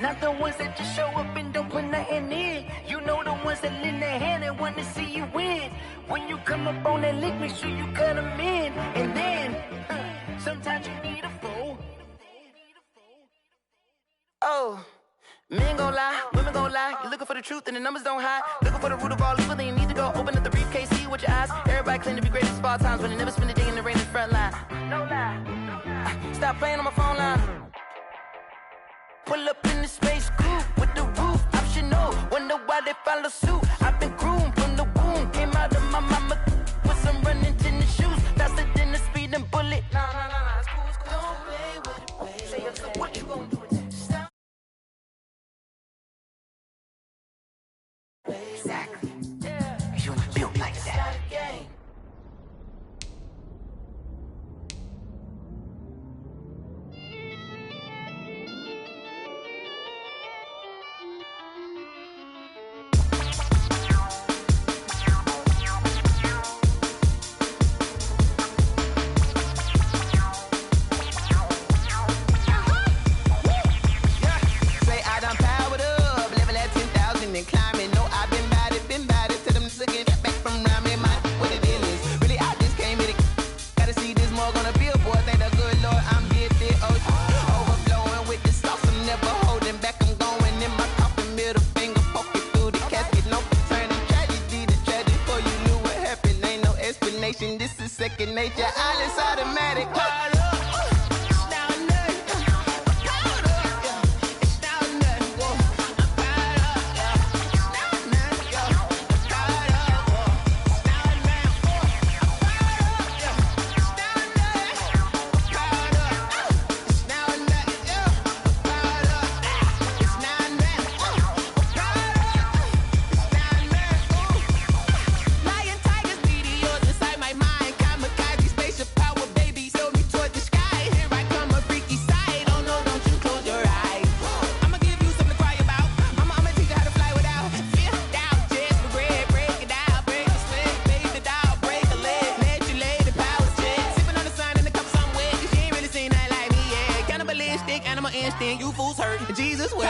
Not the ones that just show up and don't put nothing in. You know the ones that lend their hand and want to see you win. When you come up on that lick, make sure you cut them in. And then, sometimes you need a fool. Oh, men gon' lie, women gon' lie. You're looking for the truth and the numbers don't hide. Looking for the root of all evil, then you need to go open up the briefcase, see with your eyes. Everybody claim to be greatest of all times, but they never spend a day in the rain in the front line. No lie, no lie. Stop playing on my phone line. Pull up in the space coupe with the roof optional. Wonder why they follow suit. I've been groomed from the womb. Came out of my mama with some running tennis shoes. Faster than the speeding bullet. Nah, it's cool, it's cool. Don't play with it, baby. Say up, so what you gon' do? Stop. Exactly. Yeah. You was built like that. This is second nature, all is automatic. You fools hurt, Jesus will.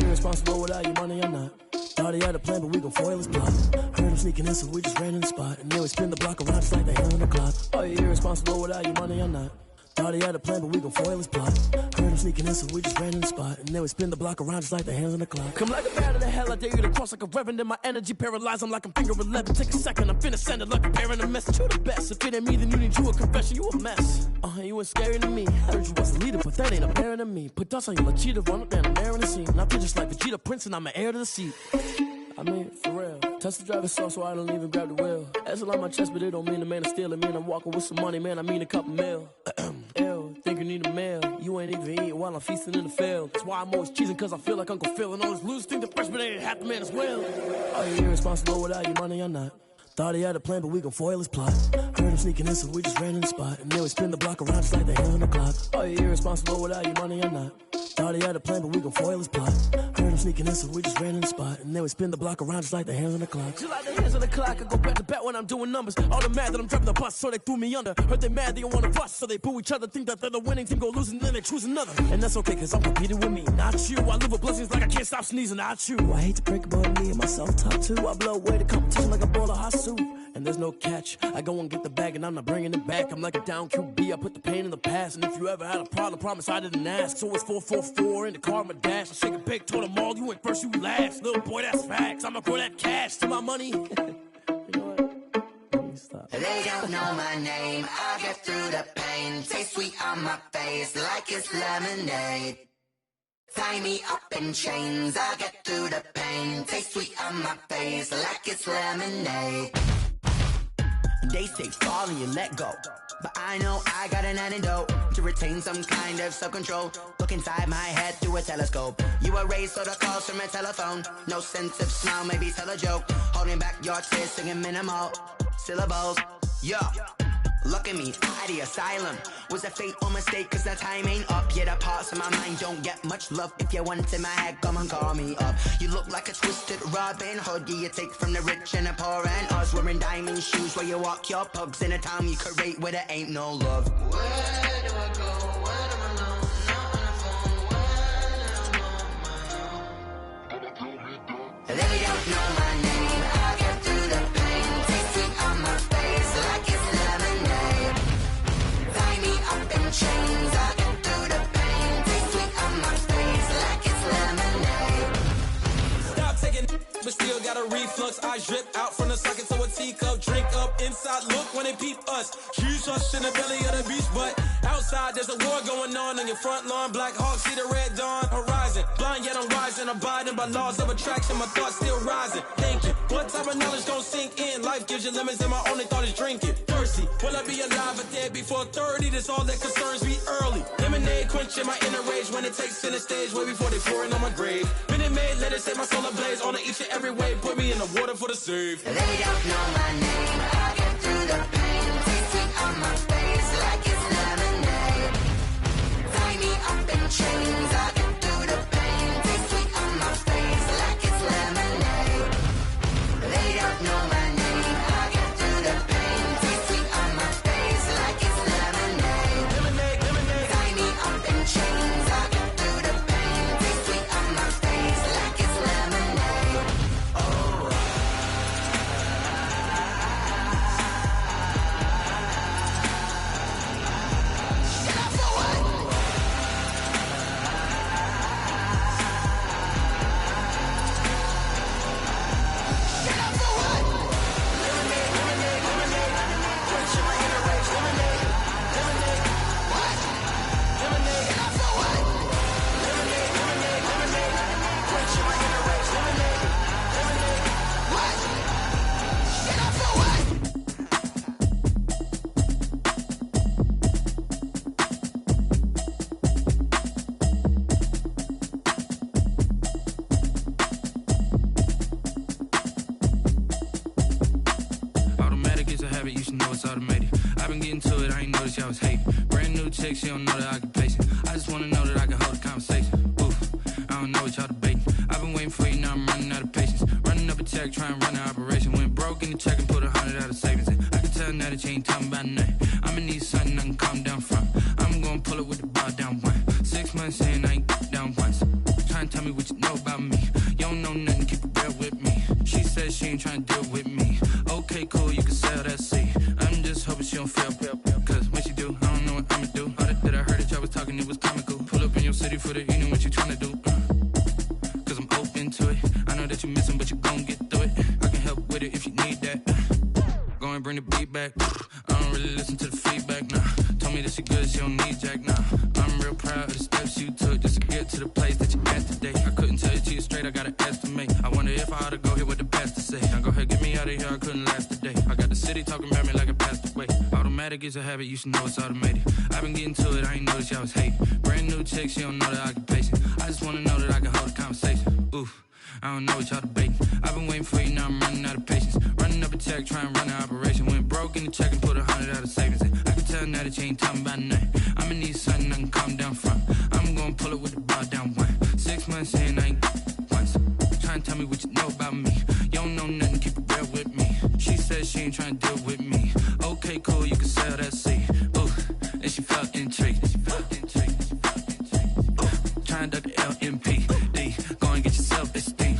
Responsible without your money or not. Thought he had a plan, but we gon' foil his plot. Heard him sneaking in, so we just ran in the spot. And then we spin the block around just like the hand on the clock. Are you irresponsible without your money or not? Thought he had a plan, but we gon' foil his plot. Heard him sneaking in, so we just ran in the spot. And then we spin the block around just like the hands on the clock. Come like a bat of the hell, I dare you to cross like a reverend. And my energy paralyzed, I'm like I'm finger 11. Take a second, I'm finna send it like a bearing a message. You the best, if it ain't me, then you need you a confession. You a mess, you ain't scary to me. Heard you was the leader, but that ain't apparent to me. Put dust on you like cheetah, run up down the air in the scene. I feel just like Vegeta Prince and I'm an heir to the seat. I mean, for real. Touch the driver's soft so I don't even grab the wheel. That's on my chest, but it don't mean the man is stealing. Man, I'm walking with some money, man, I mean a couple mil. Ew, think you need a meal. You ain't even eating while I'm feasting in the field. That's why I'm always cheesing, cause I feel like Uncle Phil. And all this losers think the freshman ain't half the man as well. Are you irresponsible without your money or not? Thought he had a plan, but we gon' foil his plot. Heard him sneaking in, so we just ran in the spot. And then we spin the block around just like the hand on the clock. Are you irresponsible without your money or not? Thought he had a plan, but we gon' foil his plot. Heard him sneaking in, so we just ran in the spot. And then we spin the block around just like the hands on the clock. Just like the hands on the clock, I go back to back when I'm doing numbers. All the mad that I'm driving the bus, so they threw me under. Heard they mad, they don't wanna bust, so they boo each other. Think that they're the winning team, go losing, then they choose another. And that's okay, cause I'm competing with me, not you. I live with blessings like I can't stop sneezing, not you. I hate to break it, but me and myself top two. I blow away the competition like a bowl of hot soup. And there's no catch. I go and get the bag and I'm not bringing it back. I'm like a down QB, I put the pain in the past. And if you ever had a problem, promise I didn't ask. So it's 444 in the car, my dash. I shake a big, told them all, you went first, you last. Little boy, that's facts. I'ma grow that cash to my money. You know what? Stop. They don't know my name, I get through the pain. Taste sweet on my face like it's lemonade. Tie me up in chains, I get through the pain. Taste sweet on my face like it's lemonade. They say fall and you let go, but I know I got an antidote to retain some kind of self-control. Look inside my head through a telescope. You were raised so the calls from a telephone. No sense of smile, maybe tell a joke. Holding back your tears, singing minimal syllables. Yo, look at me, out the asylum. Was a fate or mistake, cause the time ain't up. Yet the parts of my mind don't get much love. If you want in my head, come and call me up. You look like a twisted Robin Hood. Yeah, you take from the rich and the poor and us. Wearing diamond shoes where you walk your pugs. In a town you create where there ain't no love. Where do I go? When I'm alone? Not on the phone. When I'm on my own. They don't know my name, I get through the pain. Taste sweet on my face like it's lemonade. Tie me up in chains, I get through the pain. Taste sweet on my face like it's lemonade. Stop taking but still got a reflux. I drip out from the socket to a teacup. Drink up inside, look when they peep us. Shoes us in the belly of the beast, but outside there's a war going on your front lawn. Black Hawk, see the red dawn horizon. Blind yet I'm rising, abiding by laws of attraction. My thoughts still rising, thinking what type of knowledge gon' sink in? Life gives you lemons and my only thought is drinking. Thirsty, will I be alive or dead before 30? That's all that concerns me early. Lemonade quenching my inner rage when it takes center stage way before they pouring on my grave. Minute Maid, let it set my soul ablaze on each and every way. Put me in the water for the save. They don't know my name, I get through the pain. Taste sweet on my face like it's lemonade. Tie me up in chains, I get through the pain. Taste sweet on my face like it's lemonade. They don't know my name, I get through the pain. Taste sweet on my face like it's lemonade. Lemonade, lemonade. Tie me up in chains, I get through the pain. Taste sweet on my face like it's lemonade. Automatic is a habit, you should know it's automated. I've been getting to it, I ain't noticed y'all was hating. Brand new chick, she don't know that I can pace it. I just wanna know that I can hold a conversation. Oof, I don't know what y'all debating. I've been waiting for you, now I'm running out of patience. Running up a check, trying to run an operation. Went broke in the check and put 100 out of savings in. I can tell now that you ain't talking about nothing. I'ma need something I can calm down from. I'm gonna pull it with the bar down one. 6 months in, I ain't down once. Trying to tell me what you know about me. You don't know nothing, keep it real with me. She says she ain't trying to deal with me. Okay, cool, you can sell that seat. I'm just hoping she don't fail. Cause when she do, I don't know what I'ma do. All that I heard that y'all was talking, it was comical. Pull up in your city for the evening, what you tryna do? Cause I'm open to it. I know that you missing, but you gon' get through it. I can help with it if you need that. Go and bring the beat back. I don't really listen to the feedback, nah. Told me that she good, she don't need jack, nah. I'm real proud of the steps you took just to get to the place that you at today. I couldn't tell you to you straight, I gotta estimate. I wonder if I ought to go here with the best to say. Now go ahead, get me out of here, I couldn't last a day. I got the city talking about me like I passed away. Automatic is a habit, you should know it's automated. I've been getting to it, I ain't noticed y'all was hating. Brand new chick, she don't know the occupation. I just wanna know that I can hold a conversation. Oof, I don't know what y'all debating. I've been waiting for you, now I'm running out of patience. Running up a check, try and run the operation. Went broke in the check and put 100 out of savings in. I can tell now that you ain't talking about nothing. I'ma need something I can calm down from. I'm gonna pull it with the bar down one. 6 months in, I ain't once. Try and tell me what you know about me. You don't know nothing, keep it real with me. She said she ain't trying to deal with me. Okay, cool, you can sell that seed. Ooh, and she felt intrigued. Try and duck the LMPD. Go and get yourself esteem.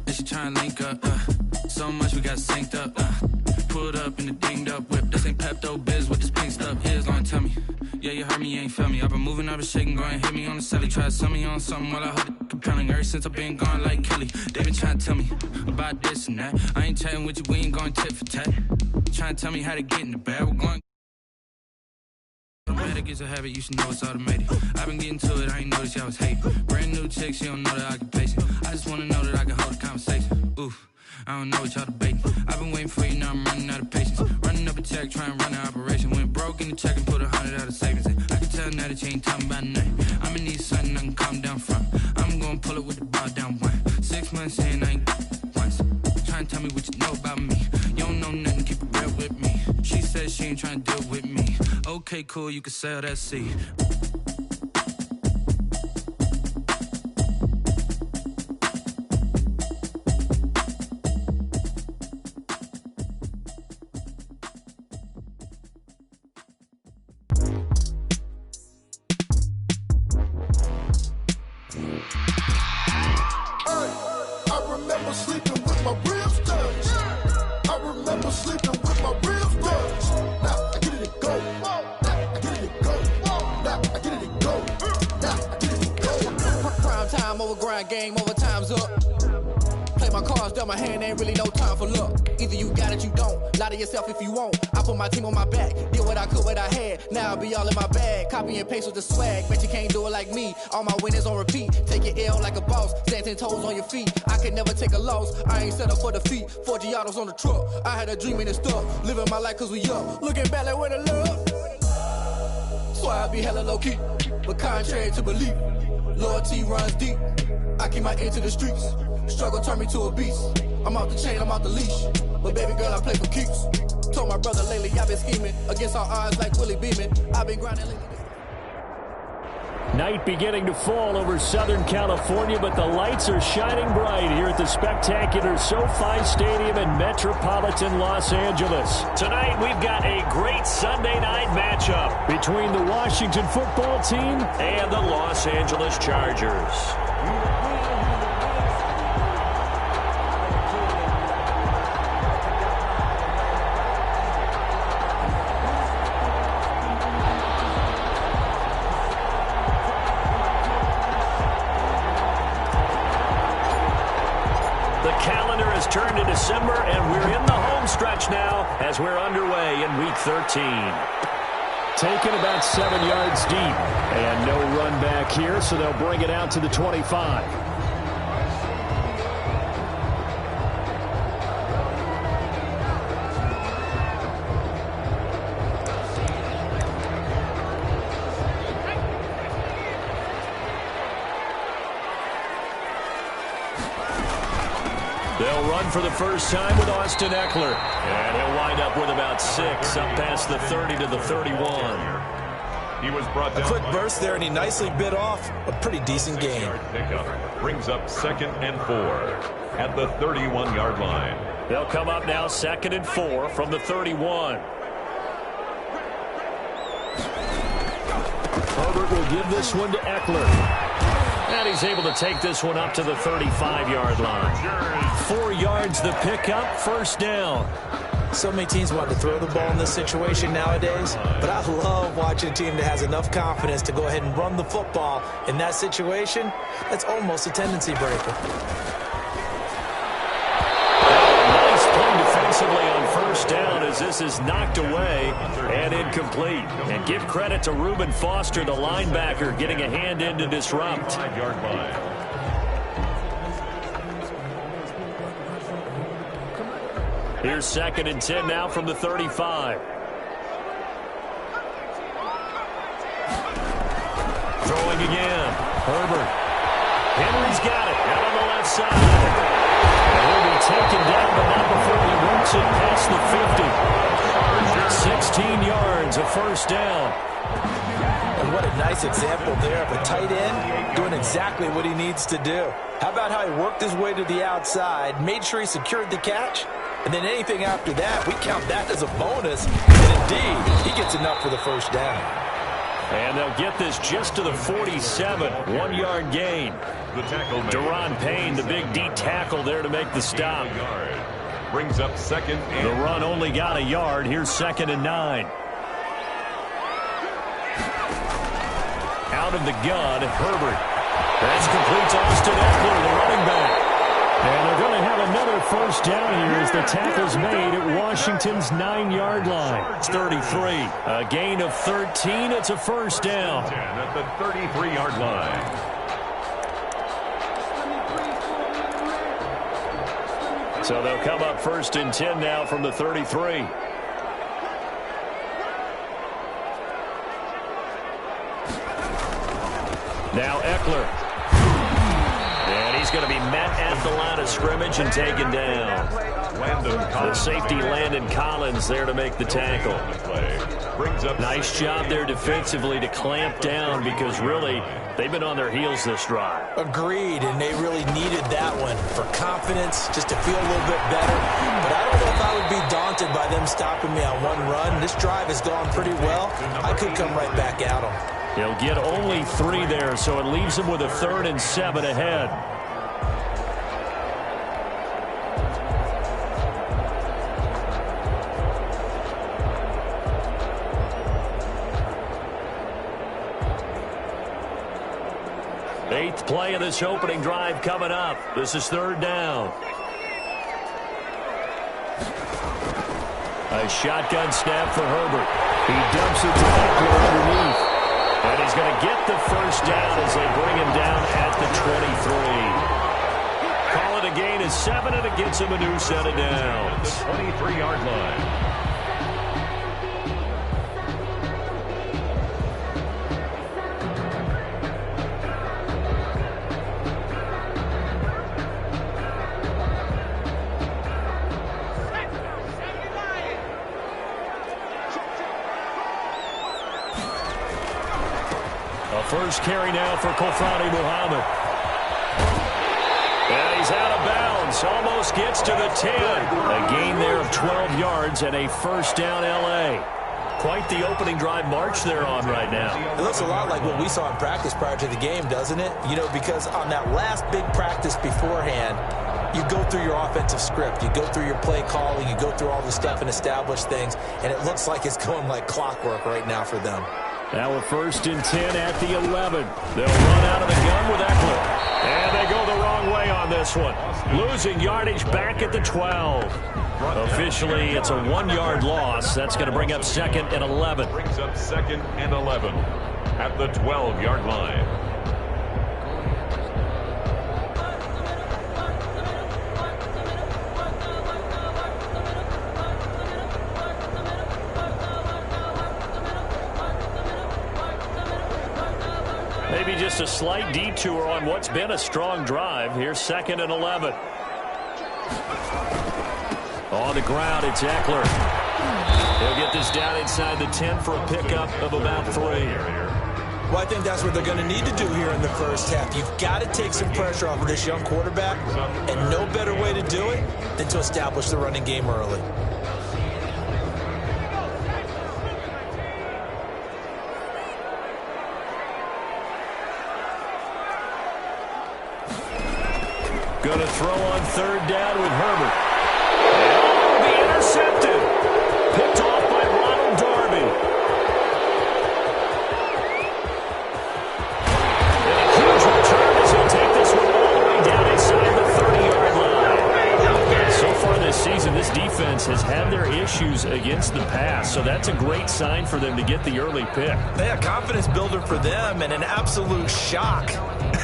And she try and link up. So much we got synced up. Pulled up in the dinged up whip. This ain't Pepto Biz, what this pink stuff is. Long tell me. Yeah, you heard me, you ain't felt me. I've been moving, I've been shaking, go and hit me on the celly. Try to sell me on something while I hold it compelling. Ever since I've been gone like Kelly, they been trying to tell me about this and that. I ain't chatting with you, we ain't going tit for tat. Trying to tell me how to get in the bag, we're going. Automatic is a habit, you should know it's automated. I've been getting to it, I ain't noticed y'all was hating. Brand new chick, she don't know that I can pace it. I just wanna know that I can hold a conversation. Oof, I don't know what y'all debating. I've been waiting for you, now I'm running out of patience. Running up a check, try and run the operation. Went broke in the check and put 100 out of savings in. I can tell now that you ain't talking about nothing. I'ma need something I can calm down from. I'm gonna pull it with the bar down one. 6 months in, I ain't once. Try and tell me what you know about me. You don't know nothing, keep it real with me. She said she ain't trying to deal with me. Okay, cool, you can sell that seed. Game over, time's up. Play my cards dealt my hand, ain't really no time for luck. Either you got it, you don't. Lie to yourself if you won't. I put my team on my back, did what I could, what I had. Now I'll be all in my bag. Copy and paste with the swag. Bet you can't do it like me. All my winners on repeat. Take your L like a boss. Stand 10 toes on your feet. I can never take a loss. I ain't set up for defeat. 4 Giottos on the truck. I had a dream and it stuck. Living my life cause we up. Looking back like where the love. So I be hella low key. But contrary to belief, loyalty runs deep. I keep my ear to the streets. Struggle turned me to a beast. I'm out the chain, I'm out the leash. But baby girl, I play for keeps. Told my brother lately I've been scheming. Against all odds like Willie Beeman. I've been grinding lately. Night beginning to fall over Southern California, but the lights are shining bright here at the spectacular SoFi Stadium in metropolitan Los Angeles. Tonight, we've got a great Sunday night matchup between the Washington football team and the Los Angeles Chargers. Turned to December, and we're in the home stretch now as we're underway in Week 13. Taken about 7 yards deep, and no run back here, so they'll bring it out to the 25. They'll run for the first time with Austin Eckler. And he'll wind up with about 6, up past the 30 to the 31. He was brought down. A quick burst there, and he nicely bit off a pretty decent gain. Pickup brings up 2nd and 4 at the 31-yard line. They'll come up now 2nd and 4 from the 31. Herbert will give this one to Eckler. And he's able to take this one up to the 35-yard line. 4 yards the pickup, first down. So many teams want to throw the ball in this situation nowadays, but I love watching a team that has enough confidence to go ahead and run the football in that situation. That's almost a tendency breaker. Nice play defensively on first down as this is knocked away and incomplete. And give credit to Reuben Foster, the linebacker, getting a hand in to disrupt. 5-yard line. Here's 2nd and 10 now from the 35. Throwing again. Herbert. Henry's got it. Out on the left side. And he'll be taken down, but not before he works Gets it past the 50. 16 yards, a first down. And what a nice example there of a tight end doing exactly what he needs to do. How about how he worked his way to the outside, made sure he secured the catch, and then anything after that, we count that as a bonus. And indeed, he gets enough for the first down. And they'll get this just to the 47, 1-yard gain. Deron Payne, the big D tackle there to make the stop. Brings up second. The run only got a yard. Here's 2nd and 9. Out of the gun, Herbert. That's complete to Austin Eckler, the running back. And they're going to have another first down here as the tackle's made at Washington's 9-yard line. It's 33. A gain of 13. It's a first down. At the 33-yard line. So they'll come up 1st and 10 now from the 33. Now Eckler. And he's going to be met at the line of scrimmage and taken down. The safety Landon Collins there to make the tackle. Nice job there defensively to clamp down because really they've been on their heels this drive. Agreed, and they really needed that one for confidence, just to feel a little bit better. But I don't know if I would be daunted by them stopping me on one run. This drive has gone pretty well. I could come right back at them. He'll get only 3 there, so it leaves him with a 3rd and 7 ahead. Eighth play of this opening drive coming up. This is 3rd down. A shotgun snap for Herbert. He dumps it to Eckler underneath. And he's going to get the first down as they bring him down at the 23. Call it a gain of 7, and it gets him a new set of downs. The 23-yard line. First carry now for Kofrani Muhammad. And he's out of bounds. Almost gets to the 10. A gain there of 12 yards and a first down L.A. Quite the opening drive march they're on right now. It looks a lot like what we saw in practice prior to the game, doesn't it? You know, because on that last big practice beforehand, you go through your offensive script. You go through your play calling. You go through all the stuff and establish things. And it looks like it's going like clockwork right now for them. Now a 1st and 10 at the 11. They'll run out of the gun with Eckler. And they go the wrong way on this one. Losing yardage back at the 12. Officially, it's a 1-yard loss. That's going to bring up 2nd and 11. Brings up 2nd and 11 at the 12-yard line. Maybe just a slight detour on what's been a strong drive. Here's 2nd and 11. On the ground, it's Eckler. He'll get this down inside the 10 for a pickup of about 3. Well, I think that's what they're going to need to do here in the first half. You've got to take some pressure off of this young quarterback, and no better way to do it than to establish the running game early. Going to throw on 3rd down with Herbert. And be intercepted. Picked off by Ronald Darby. And a huge return as he'll take this one all the way down inside the 30-yard line. So far this season, this defense has had their issues against the pass, so that's a great sign for them to get the early pick. Yeah, confidence builder for them and an absolute shock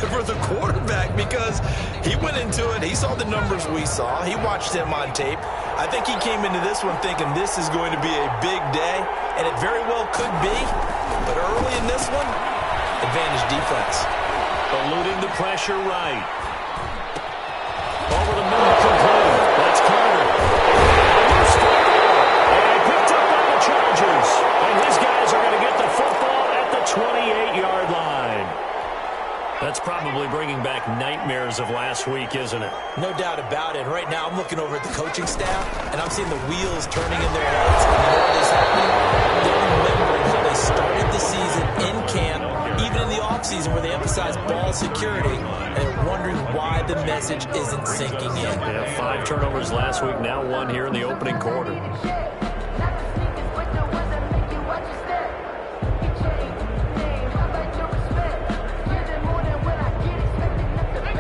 for the quarterback because he went into it. He saw the numbers we saw. He watched him on tape. I think he came into this one thinking this is going to be a big day, and it very well could be. But early in this one, advantage defense. Eluding the pressure right. Over the middle, complete. That's Carter. 28-yard line. That's probably bringing back nightmares of last week, isn't it? No doubt about it. Right now, I'm looking over at the coaching staff, and I'm seeing the wheels turning in their heads. And you know what is happening? They're remembering how they started the season in camp, even in the offseason where they emphasized ball security, and they're wondering why the message isn't sinking in. Yeah, 5 turnovers last week, now 1 here in the opening quarter.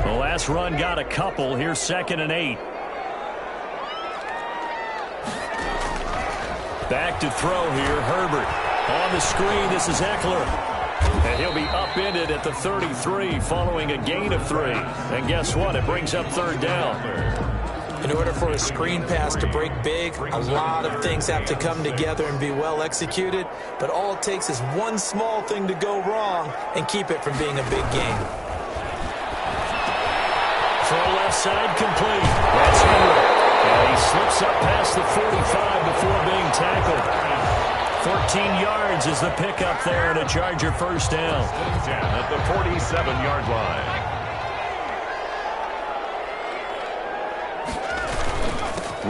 The last run got a couple. Here's 2nd and 8. Back to throw here, Herbert. On the screen, this is Eckler. And he'll be upended at the 33 following a gain of 3. And guess what? It brings up 3rd down. In order for a screen pass to break big, a lot of things have to come together and be well executed. But all it takes is one small thing to go wrong and keep it from being a big game. Throw left side complete. That's Henry. And he slips up past the 45 before being tackled. 14 yards is the pickup there and a Charger first down. 10 at the 47-yard line.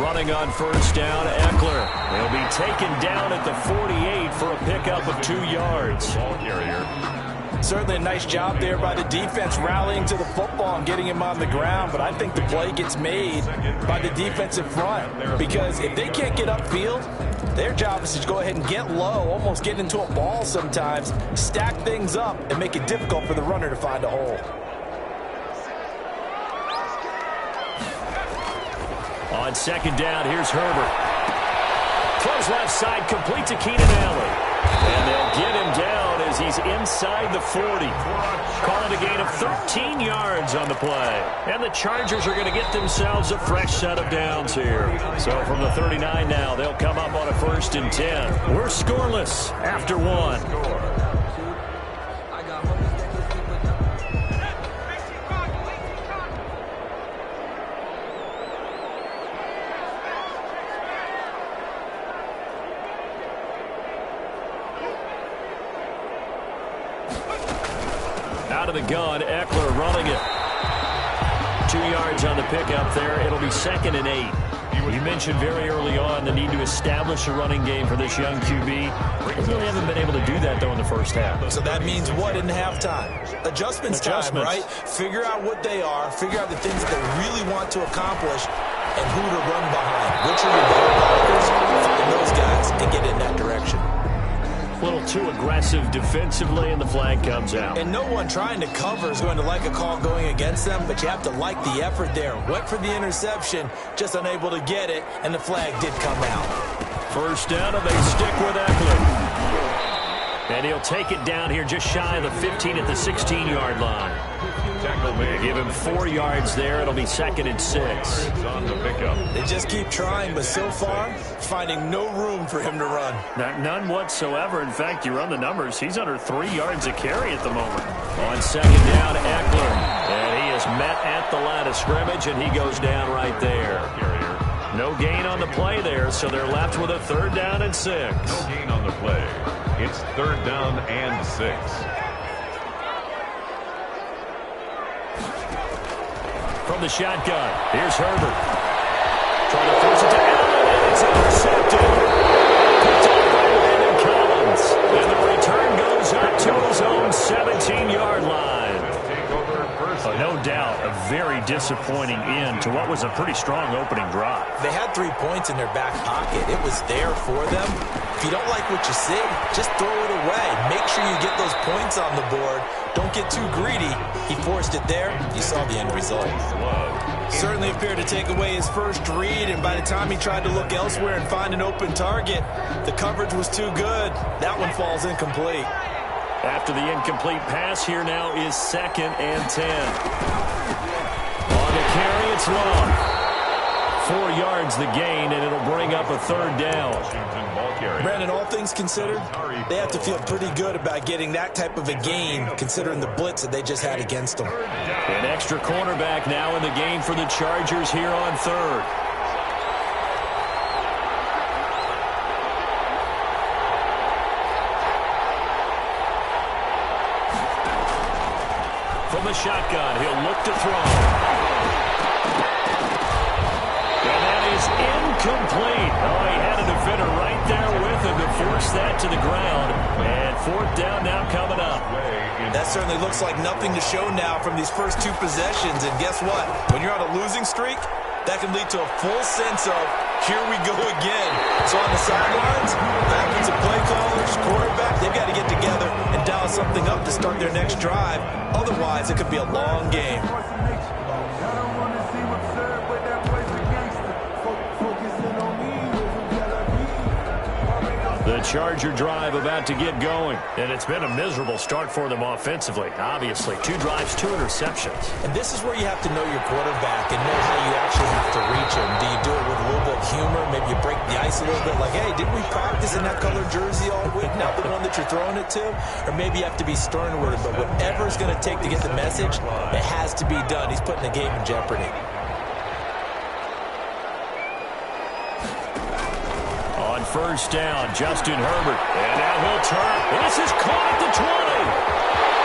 Running on first down, Eckler. He'll be taken down at the 48 for a pickup of 2 yards. Ball carrier. Certainly a nice job there by the defense rallying to the football and getting him on the ground, but I think the play gets made by the defensive front because if they can't get upfield, their job is to go ahead and get low, almost get into a ball sometimes, stack things up, and make it difficult for the runner to find a hole. On 2nd down, here's Herbert. Throws left side, complete to Keenan Allen. And they'll get him down as he's inside the 40. Call it a gain of 13 yards on the play. And the Chargers are going to get themselves a fresh set of downs here. So from the 39 now, they'll come up on a 1st and 10. We're scoreless after 1. Out of the gun, Eckler running it. 2 yards on the pickup there. It'll be 2nd and 8. You mentioned very early on the need to establish a running game for this young QB. They really haven't been able to do that, though, in the first half. So that means what in halftime? Adjustments time, right? Figure out what they are, figure out the things that they really want to accomplish, and who to run behind. Which are your better blockers? Find those guys and get in that direction. A little too aggressive defensively, and the flag comes out. And no one trying to cover is going to like a call going against them, but you have to like the effort there. Went for the interception, just unable to get it, and the flag did come out. First down, and they stick with Eckler. And he'll take it down here just shy of the 15 at the 16-yard line. They give him 4 yards there. It'll be 2nd and 6. On the pickup. They just keep trying, but so far, finding no room for him to run. None whatsoever. In fact, you run the numbers. He's under 3 yards a carry at the moment. On 2nd down, Eckler. And he is met at the line of scrimmage, and he goes down right there. No gain on the play there, so they're left with a 3rd down and 6. No gain on the play. It's 3rd down and 6. From the shotgun, here's Herbert. Trying to force it to Allen, and it's intercepted. Picked up by Landon Collins. And the return goes up to his own 17-yard line. No doubt, a very disappointing end to what was a pretty strong opening drive. They had 3 points in their back pocket. It was there for them. If you don't like what you see, just throw it away. Make sure you get those points on the board. Don't get too greedy. He forced it there. You saw the end result. Certainly appeared to take away his first read, and by the time he tried to look elsewhere and find an open target, the coverage was too good. That one falls incomplete. After the incomplete pass, here now is 2nd and 10. On the carry, it's long. 4 yards the gain, and it'll bring up a 3rd down. Brandon, all things considered, they have to feel pretty good about getting that type of a gain, considering the blitz that they just had against them. An extra cornerback now in the game for the Chargers here on 3rd. From the shotgun, he'll look to throw. And that is incomplete. Oh, he had a defender right there with him to force that to the ground. And fourth down now coming up. That certainly looks like nothing to show now from these first two possessions. And guess what? When you're on a losing streak, that can lead to a full sense of, here we go again. So on the sidelines, offensive play callers, quarterback, they've got to get together and dial something up to start their next drive. Otherwise, it could be a long game. The Charger drive about to get going. And it's been a miserable start for them offensively. Obviously, 2 drives, 2 interceptions. And this is where you have to know your quarterback and know how you actually have to reach him. Do you do it with a little bit of humor? Maybe you break the ice a little bit like, hey, didn't we practice in that colored jersey all week? Not the one that you're throwing it to? Or maybe you have to be stern with it. But whatever it's going to take to get the message, it has to be done. He's putting the game in jeopardy. First down, Justin Herbert. And now he'll turn. This is caught at the 20.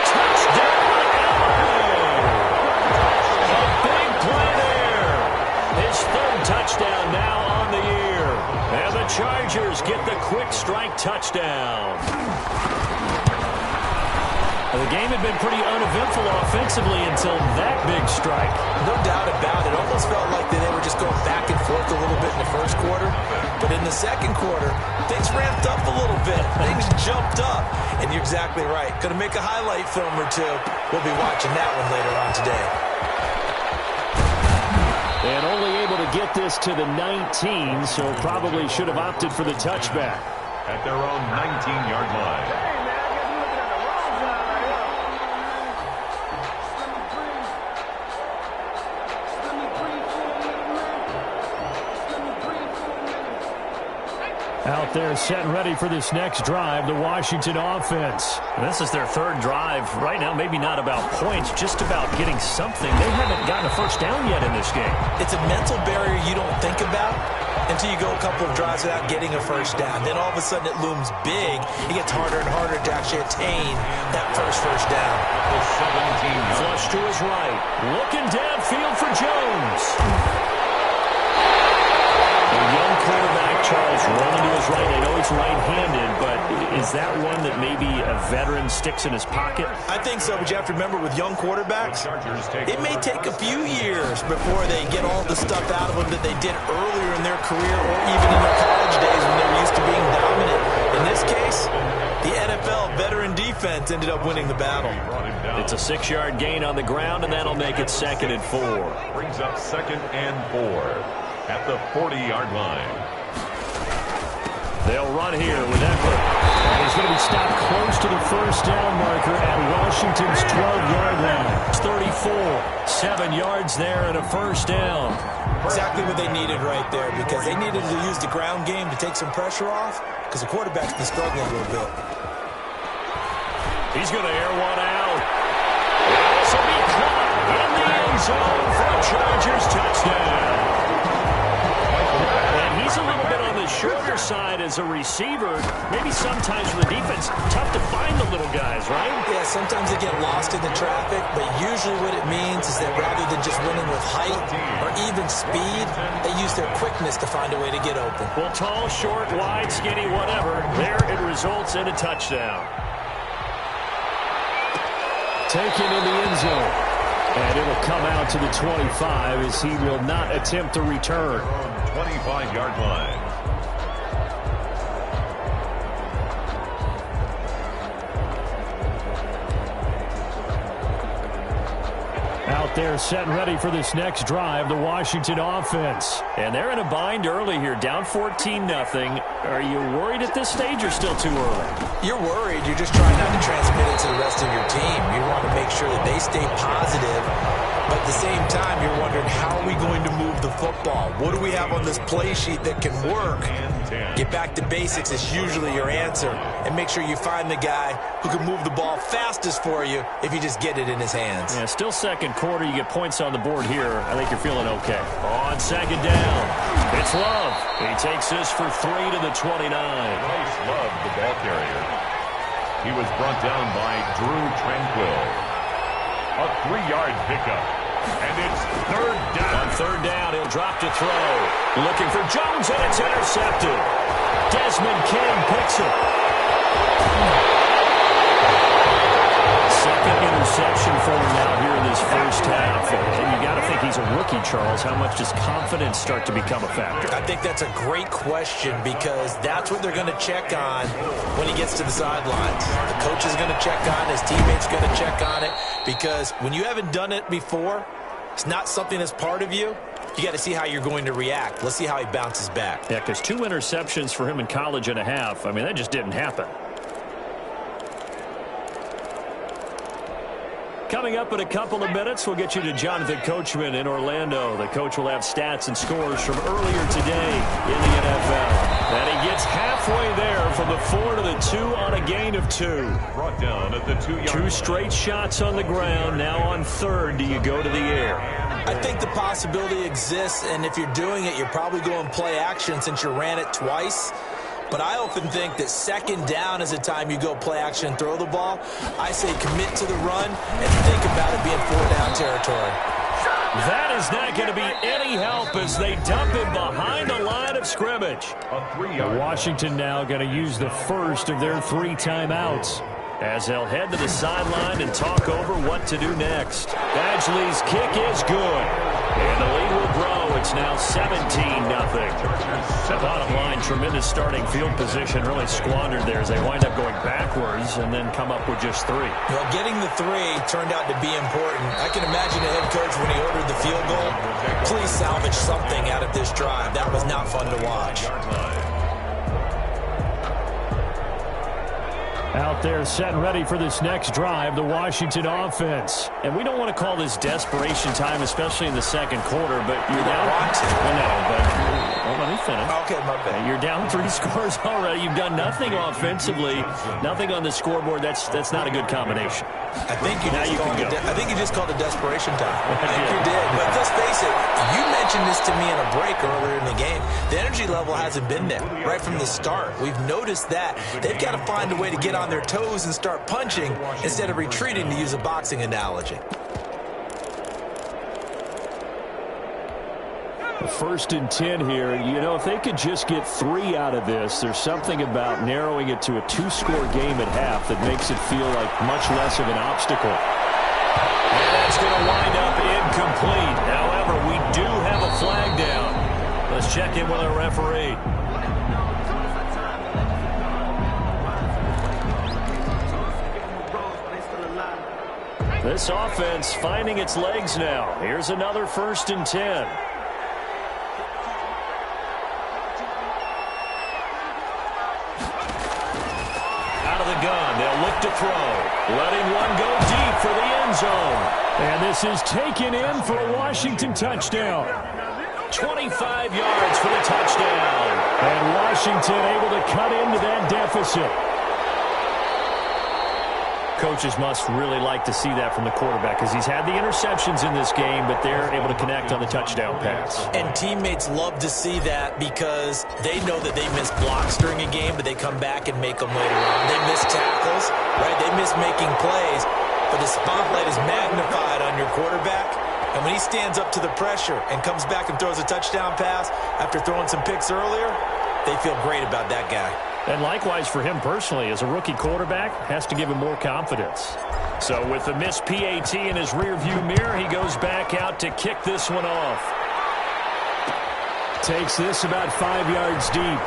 Touchdown, LA! A big play there. His 3rd touchdown now on the year. And the Chargers get the quick strike touchdown. The game had been pretty uneventful offensively until that big strike. No doubt about it. Almost felt like they were just going back and forth a little bit in the first quarter. But in the second quarter, things ramped up a little bit. Things jumped up. And you're exactly right. Going to make a highlight film or two. We'll be watching that one later on today. And only able to get this to the 19, so probably should have opted for the touchback. At their own 19-yard line. Out there set and ready for this next drive, the Washington offense. And this is their 3rd drive. Right now, maybe not about points, just about getting something. They haven't gotten a first down yet in this game. It's a mental barrier you don't think about until you go a couple of drives without getting a first down. Then all of a sudden it looms big. It gets harder and harder to actually attain that first down. The 17 flush to his right. Looking downfield for Jones. A young quarterback, Charles, rolling to his right. I know he's right-handed, but is that one that maybe a veteran sticks in his pocket? I think so, but you have to remember with young quarterbacks, it may take a few years before they get all the stuff out of them that they did earlier in their career or even in their college days when they were used to being dominant. In this case, the NFL veteran defense ended up winning the battle. It's a 6-yard gain on the ground, and that'll make it 2nd and 4. Brings up 2nd and 4. At the 40-yard line. They'll run here with Eckler. And he's going to be stopped close to the first down marker at Washington's 12-yard line. It's 34. 7 yards there and a first down. Exactly what they needed right there, because they needed to use the ground game to take some pressure off, because the quarterback's been struggling a little bit. He's going to air one out. This will be caught in the end zone for a Chargers touchdown. And he's a little bit on the shorter side as a receiver. Maybe sometimes for the defense, tough to find the little guys, right? Yeah, sometimes they get lost in the traffic, but usually what it means is that rather than just winning with height or even speed, they use their quickness to find a way to get open. Well, tall, short, wide, skinny, whatever, there it results in a touchdown. Taken in the end zone. And it will come out to the 25 as he will not attempt to return. 25-yard line. Out there set and ready for this next drive, the Washington offense. And they're in a bind early here, down 14-0. Are you worried at this stage or still too early? You're worried. You're just trying not to transmit it to the rest of your team. You want to make sure that they stay positive. But at the same time, you're wondering, how are we going to move the football? What do we have on this play sheet that can work? Get back to basics is usually your answer. And make sure you find the guy who can move the ball fastest for you if you just get it in his hands. Yeah, still second quarter. You get points on the board here. I think you're feeling okay. On second down, it's Love. He takes this for 3 to the 29. Bryce Love, the ball carrier. He was brought down by Drew Tranquill. A 3-yard pickup. And it's third down. On third down, he'll drop to throw. Looking for Jones, and it's intercepted. Desmond King picks it. Second interception for him now here in this first half. And you got to think he's a rookie, Charles. How much does confidence start to become a factor? I think that's a great question because that's what they're going to check on when he gets to the sidelines. The coach is going to check on it. His teammates are going to check on it because when you haven't done it before, it's not something that's part of you. You got to see how you're going to react. Let's see how he bounces back. Yeah, because 2 interceptions for him in college and a half. I mean, that just didn't happen. Coming up in a couple of minutes, we'll get you to Jonathan Coachman in Orlando. The coach will have stats and scores from earlier today in the NFL. And he gets halfway there from the 4 to the 2 on a gain of 2. Brought down at the 2-yard. 2 straight shots on the ground. Now on third, do you go to the air? I think the possibility exists, and if you're doing it, you're probably going play action since you ran it twice. But I often think that second down is the time you go play action and throw the ball. I say commit to the run and think about it being 4-down territory. That is not going to be any help as they dump him behind the line of scrimmage. Washington now going to use the first of their 3 timeouts as they'll head to the sideline and talk over what to do next. Badgley's kick is good, and the lead will grow. It's now 17-0. The bottom line, tremendous starting field position, really squandered there as they wind up going backwards and then come up with just 3. Well, getting the 3 turned out to be important. I can imagine the head coach when he ordered the field goal. Please salvage something out of this drive. That was not fun to watch. Out there set and ready for this next drive, the Washington offense. And we don't want to call this desperation time, especially in the second quarter, but you're down. Well, no, but let me finish. Okay, my bad. You're down 3 scores already. You've done nothing offensively, nothing on the scoreboard. That's not a good combination. I think you just called it desperation time. I think you did. But let's face it, you mentioned this to me in a break earlier in the game. The energy level hasn't been there right from the start. We've noticed that. They've got to find a way to get on their toes and start punching instead of retreating, to use a boxing analogy. First and 10 here. You know, if they could just get 3 out of this, there's something about narrowing it to a 2-score game at half that makes it feel like much less of an obstacle. And that's going to wind up incomplete. However, we do have a flag down. Let's check in with our referee. This offense finding its legs now. Here's another 1st and 10. Gun. They'll look to throw. Letting one go deep for the end zone. And this is taken in for a Washington touchdown. 25 yards for the touchdown. And Washington able to cut into that deficit. Coaches must really like to see that from the quarterback because he's had the interceptions in this game, but they're able to connect on the touchdown pass. And teammates love to see that because they know that they miss blocks during a game, but they come back and make them later on. They miss tackles, right? They miss making plays, but the spotlight is magnified on your quarterback. And when he stands up to the pressure and comes back and throws a touchdown pass after throwing some picks earlier, they feel great about that guy. And likewise for him personally, as a rookie quarterback, has to give him more confidence. So with the missed PAT in his rearview mirror, he goes back out to kick this one off. Takes this about 5 yards deep.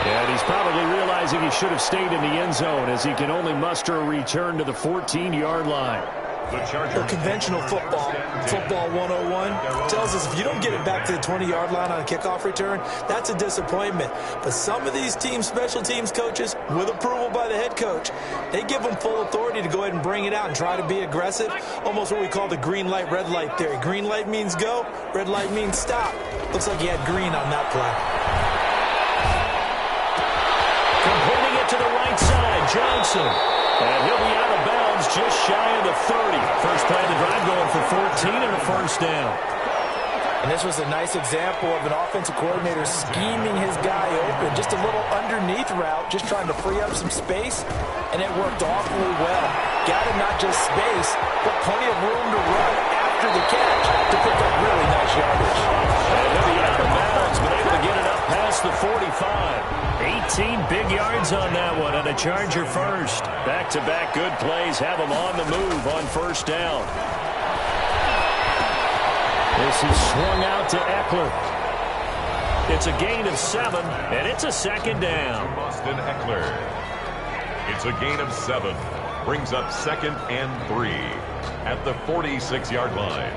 And he's probably realizing he should have stayed in the end zone as he can only muster a return to the 14-yard line. Well, conventional football 101, tells us if you don't get it back to the 20-yard line on a kickoff return, that's a disappointment. But some of these team special teams coaches, with approval by the head coach, they give them full authority to go ahead and bring it out and try to be aggressive, almost what we call the green light, red light theory. Green light means go, red light means stop. Looks like he had green on that play. Completing it to the right side, Johnson. And he'll be out of bounds just shy of the 30. First play of the drive going for 14 and a first down. And this was a nice example of an offensive coordinator scheming his guy open. Just a little underneath route, just trying to free up some space, and it worked awfully well. got him not just space, but plenty of room to run after the catch to pick up really nice yardage. And he'll be out of bounds, but able to get it up past the 45. 18 big yards on that one, and a Charger first. Back-to-back good plays have him on the move on first down. This is swung out to Eckler. It's a gain of 7, and it's a second down. Austin Eckler. It's a gain of 7. Brings up 2nd and 3 at the 46-yard line.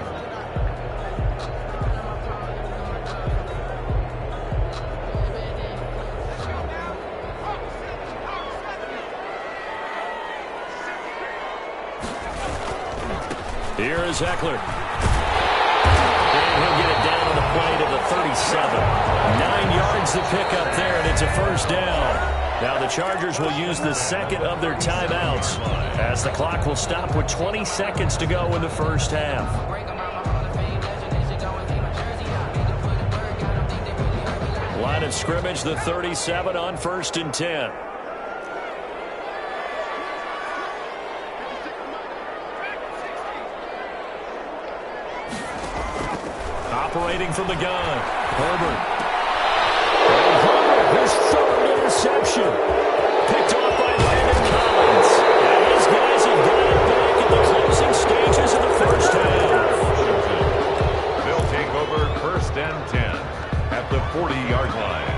Here is Eckler. And he'll get it down on the play to the 37. 9 yards to pick up there, and it's a first down. Now the Chargers will use the second of their timeouts as the clock will stop with 20 seconds to go in the first half. Line of scrimmage, the 37 on 1st and 10. Operating from the gun, Herbert. His third interception. Picked off by Landon Collins. And these guys have got it back in the closing stages of the first half. They'll take over 1st and 10 at the 40-yard line.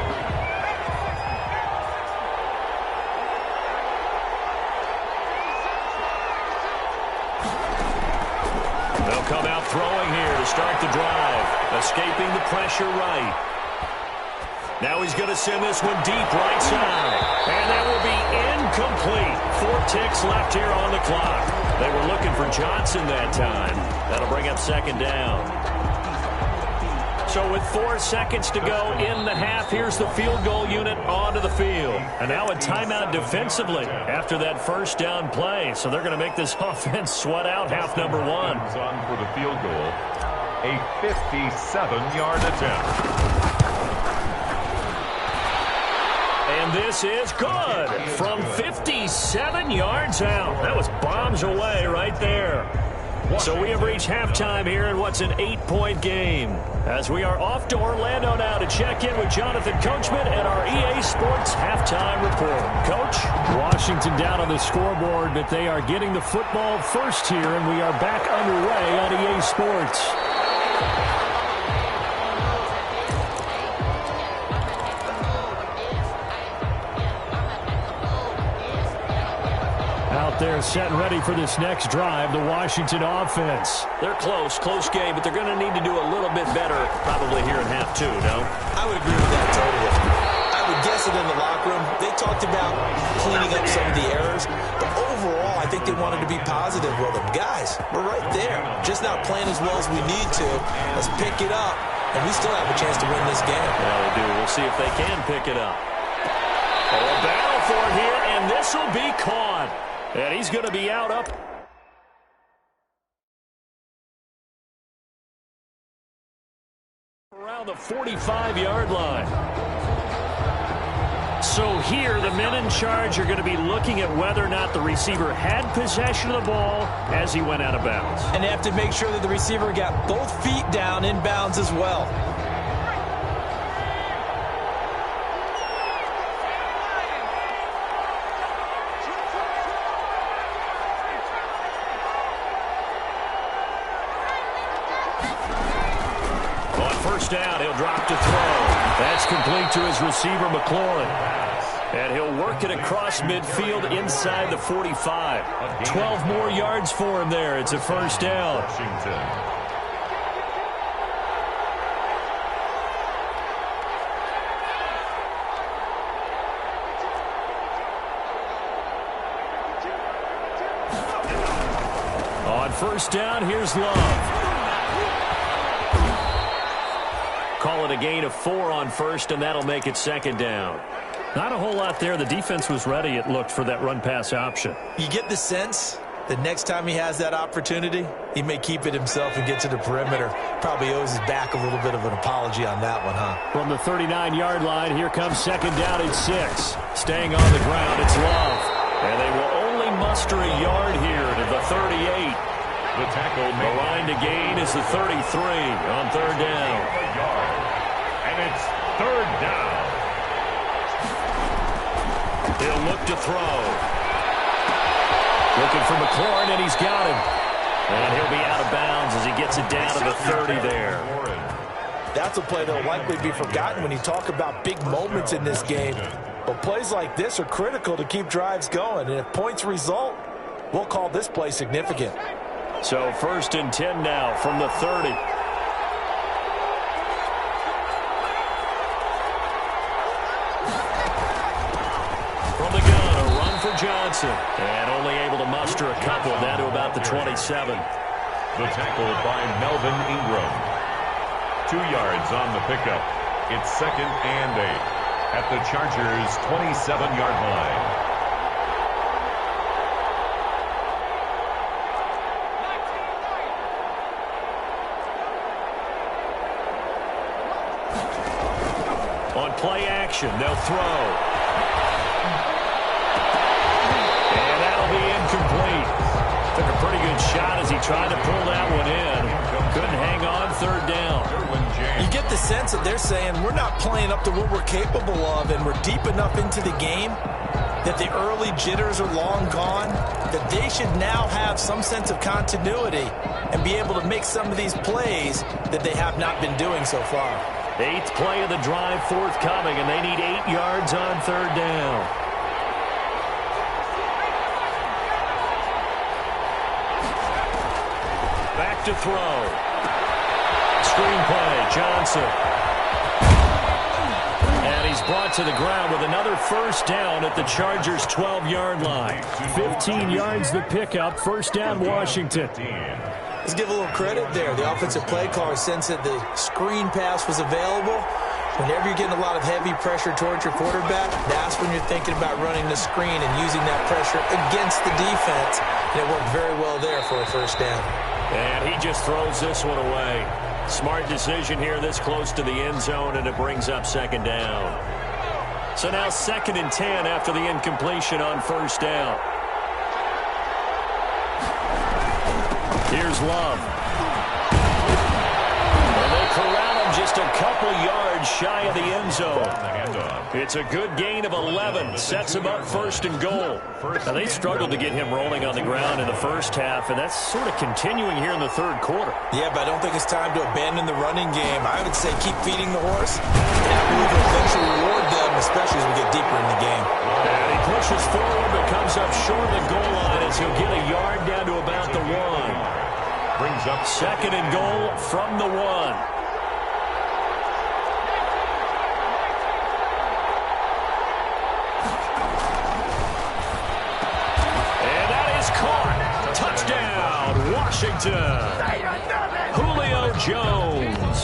They'll come out throwing here to start the drive. Escaping the pressure right. Now he's going to send this one deep right side. And that will be incomplete. 4 ticks left here on the clock. They were looking for Johnson that time. That'll bring up 2nd down. So with 4 seconds to go in the half, here's the field goal unit onto the field. And now a timeout defensively after that first down play. So they're going to make this offense sweat out half number 1. On for the field goal. A 57-yard attempt. And this is good from 57 yards out. That was bombs away right there. So we have reached halftime here in what's an 8-point game. As we are off to Orlando now to check in with Jonathan Coachman and our EA Sports halftime report. Coach? Washington down on the scoreboard, but they are getting the football first here, and we are back underway on EA Sports. Out there set and ready for this next drive, the Washington offense. They're close game, but they're going to need to do a little bit better probably here in half 2, no? I would agree with that totally. I would guess it in the locker room. They talked about cleaning up some of the errors, but overall, I think they wanted to be positive with them. Guys, we're right there. Just not playing as well as we need to. Let's pick it up, and we still have a chance to win this game. Yeah, we do. We'll see if they can pick it up. Oh, a battle for it here, and this will be caught. And he's going to be out up around the 45-yard line. So here, the men in charge are going to be looking at whether or not the receiver had possession of the ball as he went out of bounds. And they have to make sure that the receiver got both feet down in bounds as well. Down, he'll drop to throw. That's complete to his receiver, McLaurin. And he'll work it across midfield inside the 45. 12 more yards for him there. It's a first down. Washington. On first down, here's Love. Call it a gain of 4 on first, and that'll make it 2nd down. Not a whole lot there. The defense was ready, it looked, for that run-pass option. You get the sense that next time he has that opportunity, he may keep it himself and get to the perimeter. Probably owes his back a little bit of an apology on that one, huh? From the 39-yard line, here comes 2nd down and 6. Staying on the ground, it's Love. And they will only muster a yard here to the 38. The tackle made. The line to gain is the 33 on third down. And it's third down. He'll look to throw. Looking for McLaurin, and he's got him. And he'll be out of bounds as he gets it down to the 30 there. That's a play that will likely be forgotten when you talk about big moments in this game. But plays like this are critical to keep drives going. And if points result, we'll call this play significant. So 1st and 10 now from the 30. From the gun, a run for Johnson. And only able to muster a couple down to about the 27. The tackle by Melvin Ingram. 2 yards on the pickup. It's 2nd and 8 at the Chargers' 27-yard line. On play action, they'll throw. And that'll be incomplete. Took a pretty good shot as he tried to pull that one in. Couldn't hang on, third down. You get the sense that they're saying we're not playing up to what we're capable of, and we're deep enough into the game that the early jitters are long gone, that they should now have some sense of continuity and be able to make some of these plays that they have not been doing so far. 8th play of the drive forthcoming, and they need 8 yards on third down. Back to throw. Screenplay, Johnson. And he's brought to the ground with another first down at the Chargers' 12-yard line. 15 yards the pickup, first down Washington. Let's give a little credit there. The offensive play caller sensed that the screen pass was available. Whenever you're getting a lot of heavy pressure towards your quarterback, that's when you're thinking about running the screen and using that pressure against the defense. And it worked very well there for a first down. And he just throws this one away. Smart decision here this close to the end zone, and it brings up 2nd down. So now 2nd and 10 after the incompletion on first down. Here's Love. And they corral him just a couple yards shy of the end zone. It's a good gain of 11. Sets him up 1st and goal. Now, they struggled to get him rolling on the ground in the first half, and that's sort of continuing here in the third quarter. Yeah, but I don't think it's time to abandon the running game. I would say keep feeding the horse, and I believe it'll eventually reward them, especially as we get deeper in the game. And he pushes forward, but comes up short of the goal line as he'll get a yard down to about the 1. Brings up 2nd and goal from the 1. Washington. Julio Jones,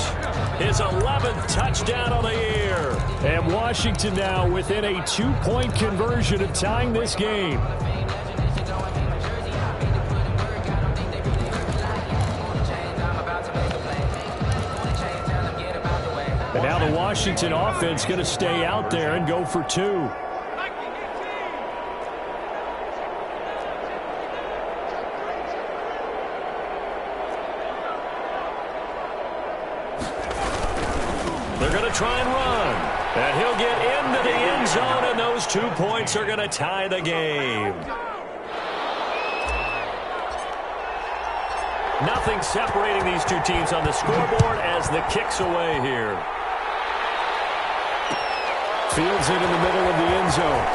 his 11th touchdown on the year. And Washington now within a 2-point conversion of tying this game. And now the Washington offense going to stay out there and go for 2. They're going to try and run. And he'll get into the end zone, and those 2 points are going to tie the game. Nothing separating these two teams on the scoreboard as the kick's away here. Fields it in the middle of the end zone.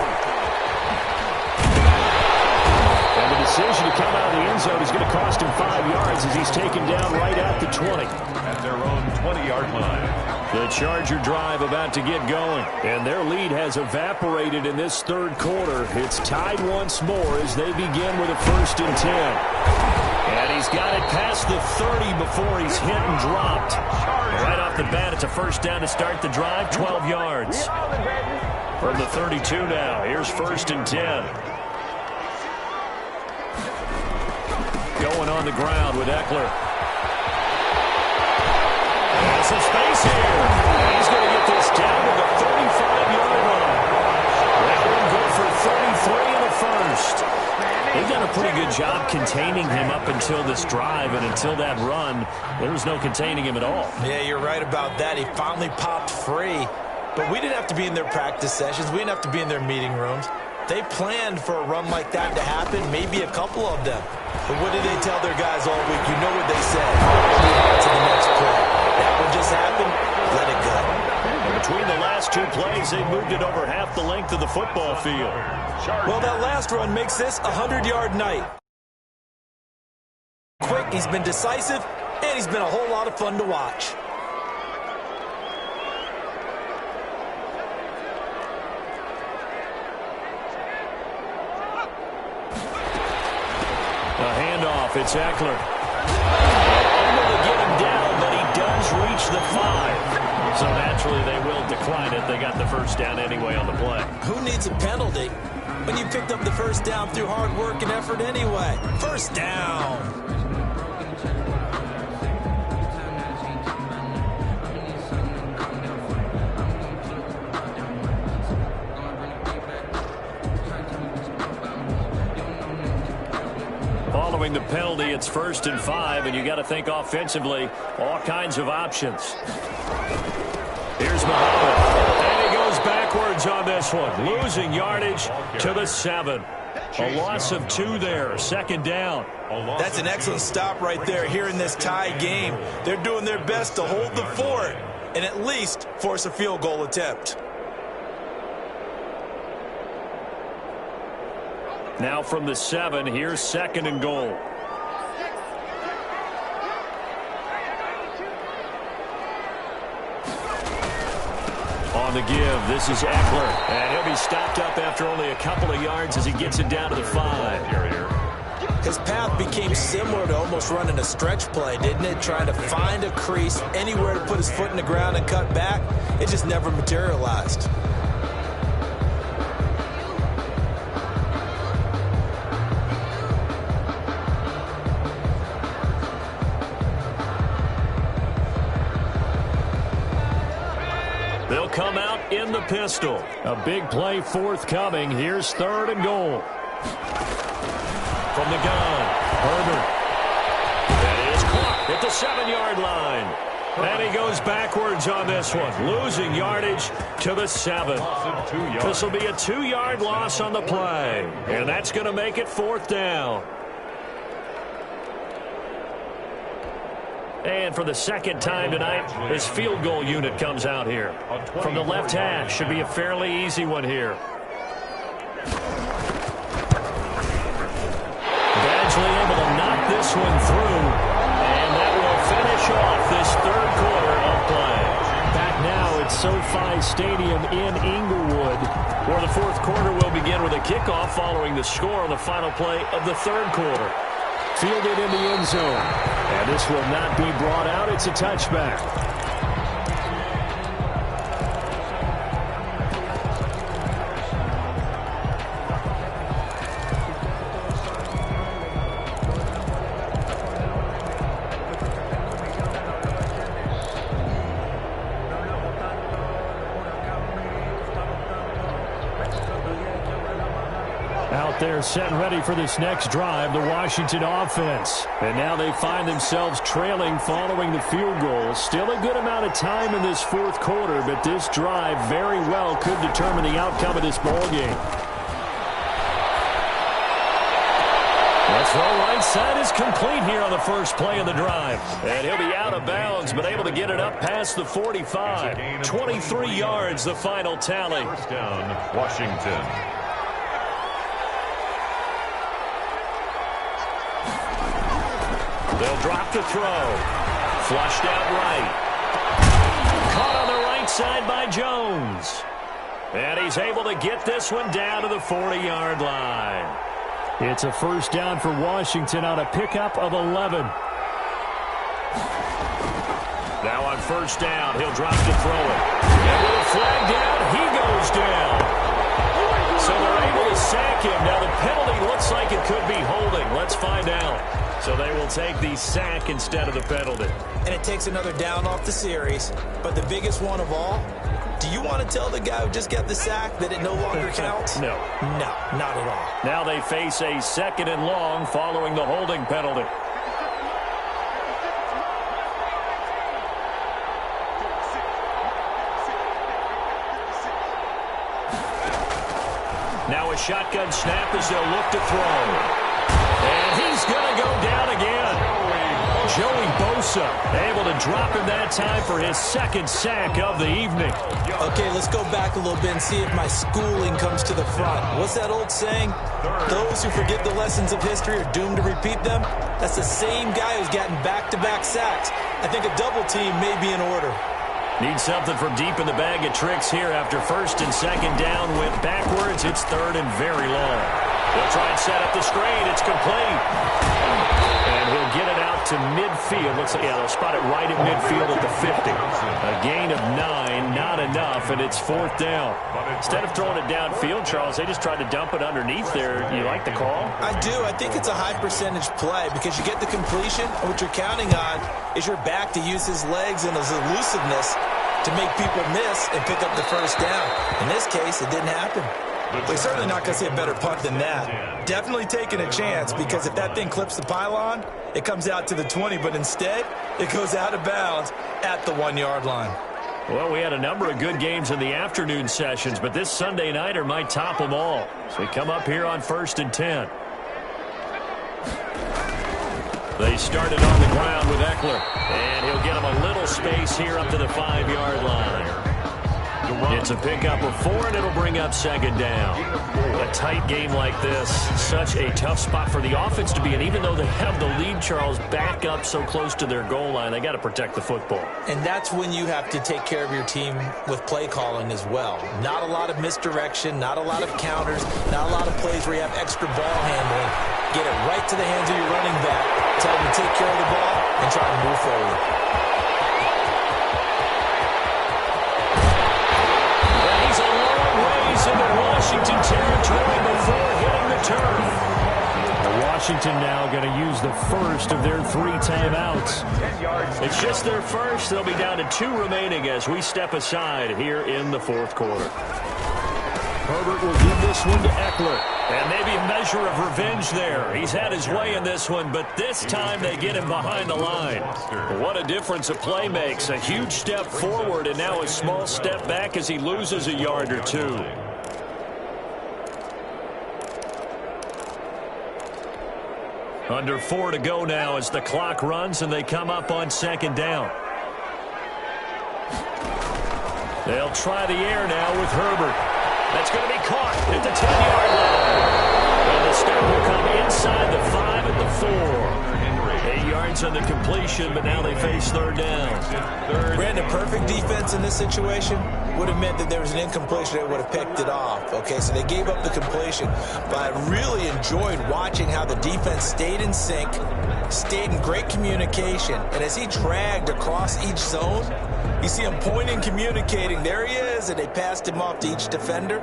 And the decision to come out of the end zone is going to cost him 5 yards as he's taken down right at the 20. At their own 20-yard line. The Charger drive about to get going, and their lead has evaporated in this third quarter. It's tied once more as they begin with a 1st and 10. And he's got it past the 30 before he's hit and dropped. Right off the bat, it's a first down to start the drive, 12 yards. From the 32 now, here's 1st and 10. Going on the ground with Eckler. Some space here. He's going to get this down to the 35-yard line. That one go for 33 in the first. They've done a pretty good job containing him up until this drive, and until that run, there was no containing him at all. Yeah, you're right about that. He finally popped free. But we didn't have to be in their practice sessions. We didn't have to be in their meeting rooms. They planned for a run like that to happen, maybe a couple of them. But what did they tell their guys all week? You know what they said. Move on to the next play. That one just happened. Let it go. And between the last two plays, they moved it over half the length of the football field. Well, that last run makes this a 100-yard night. Quick, he's been decisive, and he's been a whole lot of fun to watch. A handoff, it's Eckler. Able to get him down, but he does reach the 5. So naturally they will decline it. They got the first down anyway on the play. Who needs a penalty when you picked up the first down through hard work and effort anyway? First down. Following the penalty, it's 1st and 5, and you got to think offensively, all kinds of options. Here's Muhammad, and he goes backwards on this one, losing yardage to the 7. A loss of 2 there, 2nd down. That's an excellent stop right there here in this tie game. They're doing their best to hold the fort and at least force a field goal attempt. Now from the 7, here's 2nd and goal. On the give, this is Eckler. And he'll be stopped up after only a couple of yards as he gets it down to the 5. His path became similar to almost running a stretch play, didn't it? Trying to find a crease, anywhere to put his foot in the ground and cut back. It just never materialized. They'll come out in the pistol. A big play forthcoming. Here's 3rd and goal. From the gun, Herbert. That is caught at the 7-yard line. And he goes backwards on this one, losing yardage to the 7. This will be a 2-yard loss on the play. And that's going to make it 4th down. And for the 2nd time tonight, his field goal unit comes out here. From the left hash, should be a fairly easy one here. Badgley able to knock this one through. And that will finish off this 3rd quarter of play. Back now at SoFi Stadium in Inglewood, where the 4th quarter will begin with a kickoff following the score on the final play of the 3rd quarter. Fielded in the end zone. And this will not be brought out. It's a touchback. Out there set and ready for this next drive, the Washington offense. And now they find themselves trailing following the field goal. Still a good amount of time in this 4th quarter, but this drive very well could determine the outcome of this ball game. The throw right side is complete here on the first play of the drive. And he'll be out of bounds, but able to get it up past the 45. 23 yards, the final tally. First down, Washington. They'll drop the throw. Flushed out right. Caught on the right side by Jones. And he's able to get this one down to the 40-yard line. It's a first down for Washington on a pickup of 11. Now on first down, he'll drop to throw it. And with a flag down, he goes down. So they're able to sack him. Now the penalty looks like it could be holding. Let's find out. So they will take the sack instead of the penalty. And it takes another down off the series. But the biggest one of all, Do you want to tell the guy who just got the sack that it no longer counts? No. No, not at all. Now they face a 2nd and long following the holding penalty. Now a shotgun snap as they'll look to throw. And he's going to go down again. Joey Bosa able to drop him that time for his 2nd sack of the evening. Okay, let's go back a little bit and see if my schooling comes to the front. What's that old saying? Those who forget the lessons of history are doomed to repeat them. That's the same guy who's gotten back-to-back sacks. I think a double team may be in order. Need something from deep in the bag of tricks here after 1st and 2nd down. Went backwards. It's 3rd and very long. They'll try and set up the screen. It's complete. And he'll get it out to midfield. Looks like, they'll spot it right at midfield at the 50. A gain of 9, not enough, and it's 4th down. Instead of throwing it downfield, Charles, they just tried to dump it underneath there. You like the call? I do. I think it's a high-percentage play because you get the completion, and what you're counting on is your back to use his legs and his elusiveness to make people miss and pick up the 1st down. In this case, it didn't happen. We're certainly not going to see a better punt than that. Definitely taking a chance because if that thing clips the pylon, it comes out to the 20, but instead, it goes out of bounds at the 1-yard line. Well, we had a number of good games in the afternoon sessions, but this Sunday nighter might top them all. So we come up here on 1st and 10. They started on the ground with Eckler, and he'll get him a little space here up to the 5-yard line. It's a pickup of 4, and it'll bring up 2nd down. A tight game like this, such a tough spot for the offense to be in. Even though they have the lead, Charles, back up so close to their goal line, they got to protect the football. And that's when you have to take care of your team with play calling as well. Not a lot of misdirection, not a lot of counters, not a lot of plays where you have extra ball handling. Get it right to the hands of your running back, tell him to take care of the ball, and try to move forward. Into Washington territory before hitting the turf. Washington now going to use the first of their 3 timeouts. It's just their first. They'll be down to 2 remaining as we step aside here in the 4th quarter. Herbert will give this one to Eckler. And maybe a measure of revenge there. He's had his way in this one, but this time they get him behind the line. What a difference a play makes. A huge step forward and now a small step back as he loses a yard or 2. Under 4 to go now as the clock runs and they come up on 2nd down. They'll try the air now with Herbert. That's going to be caught at the 10-yard line. And the stop will come inside the 5 at the 4. 8 yards on the completion, but now they face 3rd down. Brandon, perfect defense in this situation would have meant that there was an incompletion. They would have picked it off. Okay, so they gave up the completion. But I really enjoyed watching how the defense stayed in sync, stayed in great communication. And as he dragged across each zone, you see him pointing, communicating. There he is, and they passed him off to each defender.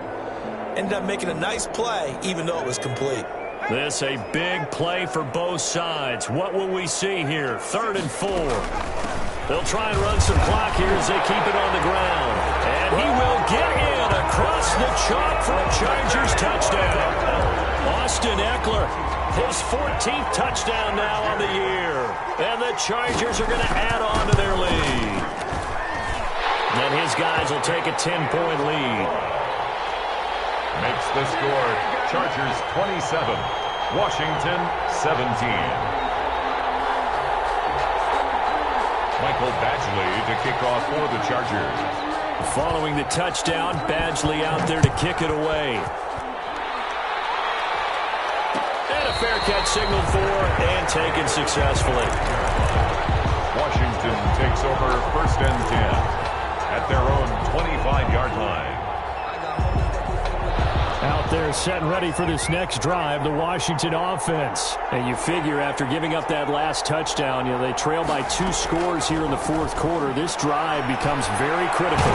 Ended up making a nice play, even though it was complete. This a big play for both sides. What will we see here? 3rd and 4. They'll try and run some clock here as they keep it on the ground. And he will get in across the chalk for a Chargers touchdown. Austin Eckler, his 14th touchdown now on the year. And the Chargers are going to add on to their lead. And his guys will take a 10-point lead. Makes the score Chargers 27, Washington 17. Michael Badgley to kick off for the Chargers. Following the touchdown, Badgley out there to kick it away. And a fair catch signaled for and taken successfully. Washington takes over 1st and 10 at their own 25-yard line. Out there set and ready for this next drive, the Washington offense. And you figure after giving up that last touchdown, they trail by 2 scores here in the 4th quarter. This drive becomes very critical.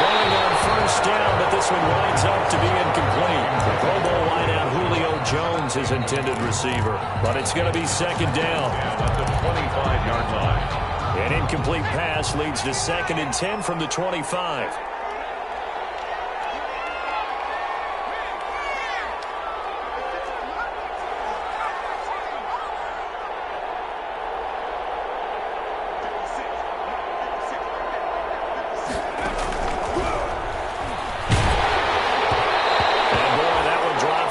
Throwing on 1st down, but this one winds up to be incomplete. The Pro Bowl wideout Julio Jones, his intended receiver. But it's going to be 2nd down. At the 25-yard line. An incomplete pass leads to 2nd and 10 from the 25.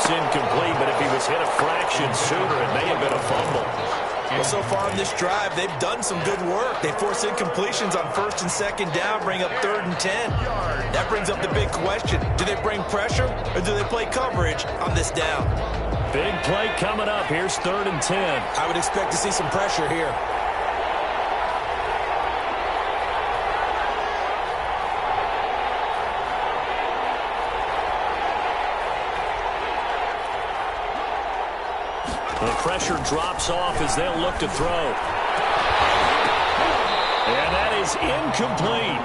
Incomplete, but if he was hit a fraction sooner, it may have been a fumble. Well, so far in this drive, they've done some good work. They force incompletions on 1st and 2nd down, bring up 3rd and 10. That brings up the big question. Do they bring pressure, or do they play coverage on this down? Big play coming up. Here's 3rd and 10. I would expect to see some pressure here. The pressure drops off as they'll look to throw. And that is incomplete.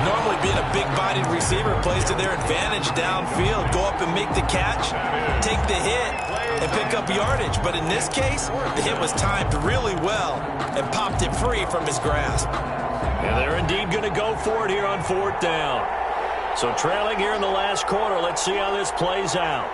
Normally being a big-bodied receiver plays to their advantage downfield. Go up and make the catch, take the hit, and pick up yardage. But in this case, the hit was timed really well and popped it free from his grasp. And they're indeed going to go for it here on 4th down. So trailing here in the last quarter, let's see how this plays out.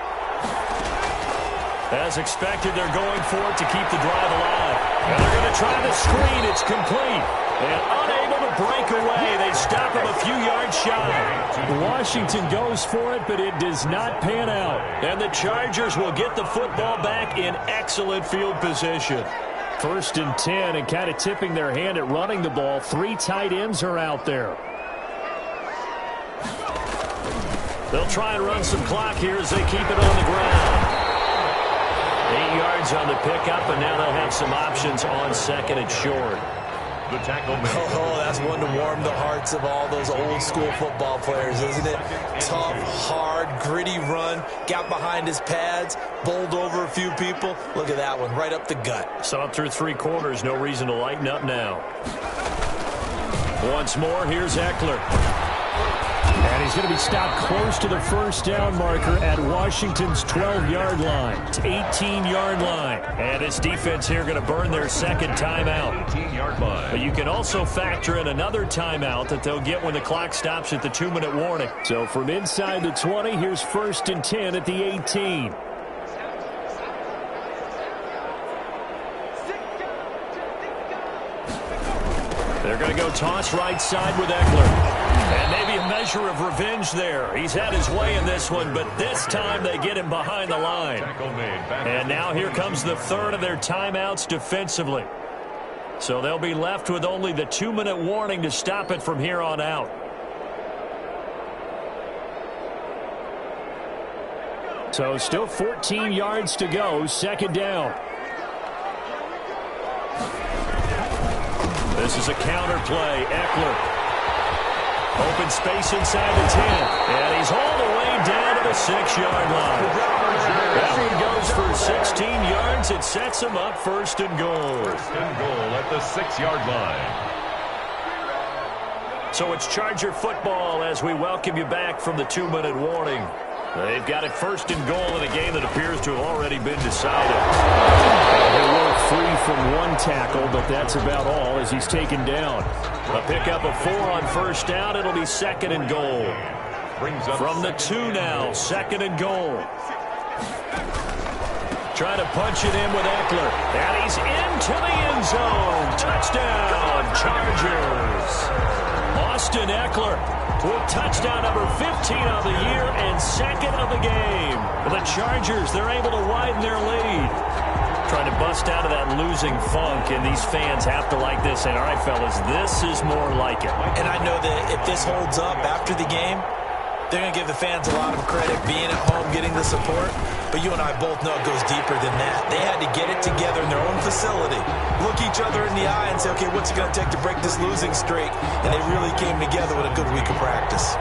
As expected, they're going for it to keep the drive alive. And they're going to try the screen. It's complete. And unable to break away. They stop him a few yards shy. Washington goes for it, but it does not pan out. And the Chargers will get the football back in excellent field position. 1st and 10, and kind of tipping their hand at running the ball. 3 tight ends are out there. They'll try and run some clock here as they keep it on the ground. 8 yards on the pickup, and now they'll have some options on 2nd and short. The tackle man. Oh, that's one to warm the hearts of all those old-school football players, isn't it? Tough, hard, gritty run, got behind his pads, bowled over a few people. Look at that one, right up the gut. Saw it through 3 quarters, no reason to lighten up now. Once more, here's Eckler. And he's going to be stopped close to the 1st down marker at Washington's 12-yard line. It's 18-yard line. And this defense here going to burn their 2nd timeout. 18-yard line. But you can also factor in another timeout that they'll get when the clock stops at the 2-minute warning. So from inside the 20, here's 1st and 10 at the 18. They're going to go toss right side with Eckler. And maybe a measure of revenge there. He's had his way in this one, but this time they get him behind the line. And now here comes the 3rd of their timeouts defensively. So they'll be left with only the 2-minute warning to stop it from here on out. So still 14 yards to go, 2nd down. This is a counter play. Eckler. Open space inside the 10. And he's all the way down to the 6-yard line. That one goes for 16 yards. It sets him up 1st and goal. 1st and goal at the 6-yard line. So it's Charger football as we welcome you back from the 2-minute warning. They've got it 1st and goal in a game that appears to have already been decided. They were free from 1 tackle, but that's about all as he's taken down. A pickup of 4 on 1st down. It'll be 2nd and goal. From the 2 now, 2nd and goal. Trying to punch it in with Eckler. And he's into the end zone. Touchdown, Chargers. Austin Eckler with touchdown number 15 of the year and 2nd of the game. The Chargers, they're able to widen their lead. Trying to bust out of that losing funk, and these fans have to like this. And all right, fellas, this is more like it. And I know that if this holds up after the game, they're going to give the fans a lot of credit being at home, getting the support. But you and I both know it goes deeper than that. They had to get it together in their own facility, look each other in the eye and say, okay, what's it going to take to break this losing streak? And they really came together with a good week of practice.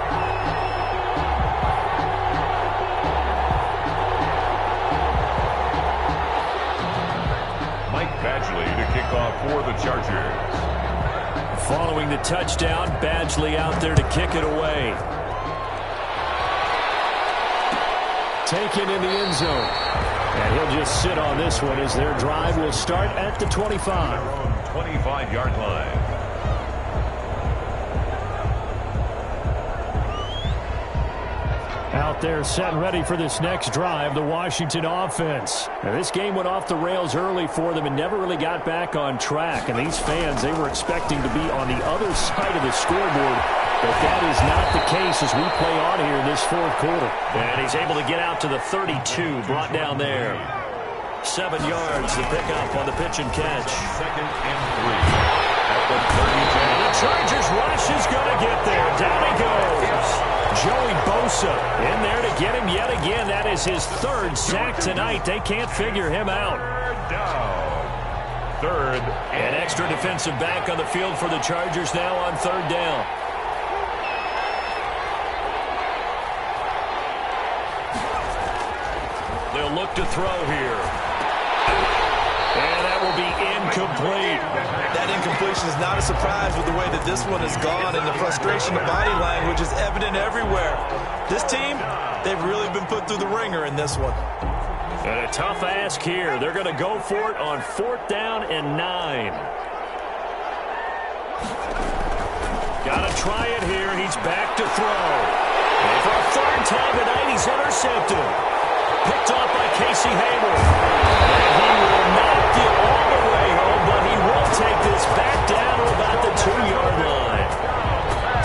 Mike Badgley to kick off for the Chargers. Following the touchdown, Badgley out there to kick it away. Taken in the end zone. And he'll just sit on this one as their drive will start at the 25. 25-yard line. there set and ready for this next drive, the Washington offense. Now, this game went off the rails early for them and never really got back on track. And these fans, they were expecting to be on the other side of the scoreboard, but that is not the case as we play on here in this fourth quarter. And he's able to get out to the 32, brought down there. 7 yards, the pickup on the pitch and catch. 2nd and 3. At the 32. The Chargers rush is going to get there. Down he goes. Joey Bosa in there to get him yet again. That is his 3rd sack tonight. They can't figure him out. 3rd down. 3rd. An extra defensive back on the field for the Chargers now on 3rd down. They'll look to throw here. And that will be incomplete. That incompletion is not a surprise with the way that this one has gone, and the frustration of body language is evident everywhere. This team, they've really been put through the ringer in this one. And a tough ask here. They're going to go for it on 4th down and 9. Got to try it here. He's back to throw. And for a 3rd time tonight, he's intercepted. Picked off by Casey Hayward. And he will not get all the way home, but he will take this back down to about the 2-yard line.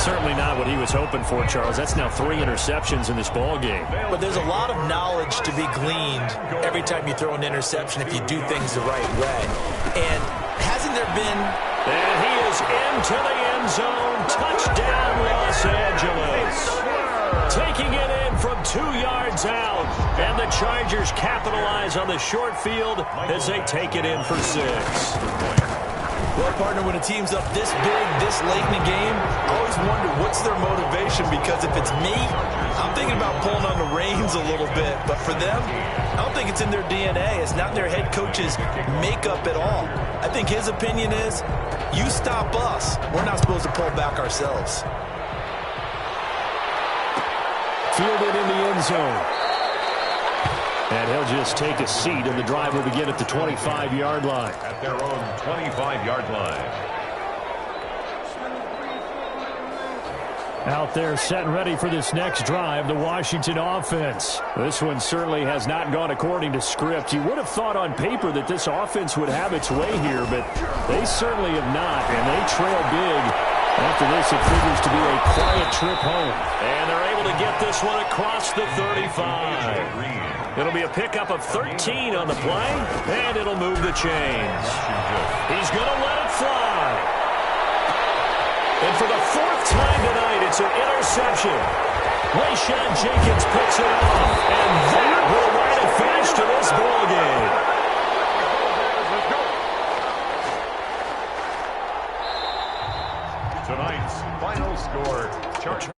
Certainly not what he was hoping for, Charles. That's now 3 interceptions in this ball game. But there's a lot of knowledge to be gleaned every time you throw an interception if you do things the right way. And hasn't there been... And he is into the end zone. Touchdown, Los Angeles. Taking it in from 2 yards out. And the Chargers capitalize on the short field as they take it in for 6. Well, partner, when a team's up this big, this late in the game, I always wonder what's their motivation, because if it's me, I'm thinking about pulling on the reins a little bit. But for them, I don't think it's in their DNA. It's not their head coach's makeup at all. I think his opinion is, you stop us, we're not supposed to pull back ourselves. Fielded in the end zone. And he'll just take a seat, and the drive will begin at the 25-yard line. At their own 25-yard line. Out there set and ready for this next drive, the Washington offense. This one certainly has not gone according to script. You would have thought on paper that this offense would have its way here, but they certainly have not, and they trail big. After this, it figures to be a quiet trip home. And they're able to get this one across the 35. It'll be a pickup of 13 on the play, and it'll move the chains. He's going to let it fly. And for the 4th time tonight, it's an interception. Rayshawn Jenkins picks it off, and that will write a finish to this ball game. Tonight's final score, Chargers.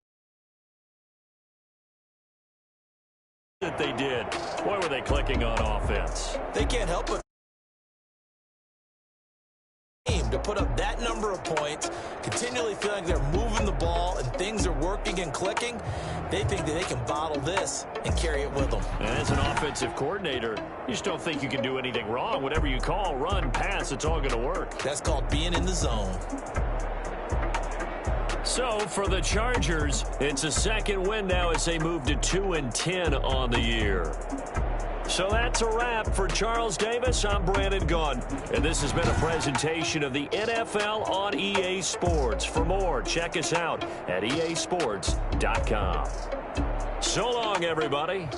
That they did. Boy, were they clicking on offense. They can't help but to put up that number of points, continually feeling like they're moving the ball and things are working and clicking. They think that they can bottle this and carry it with them. And as an offensive coordinator, you just don't think you can do anything wrong. Whatever you call, run, pass, it's all going to work. That's called being in the zone. So for the Chargers, it's a 2nd win now as they move to 2-10 on the year. So that's a wrap. For Charles Davis, I'm Brandon Gaudin, and this has been a presentation of the NFL on EA Sports. For more, check us out at easports.com. So long, everybody.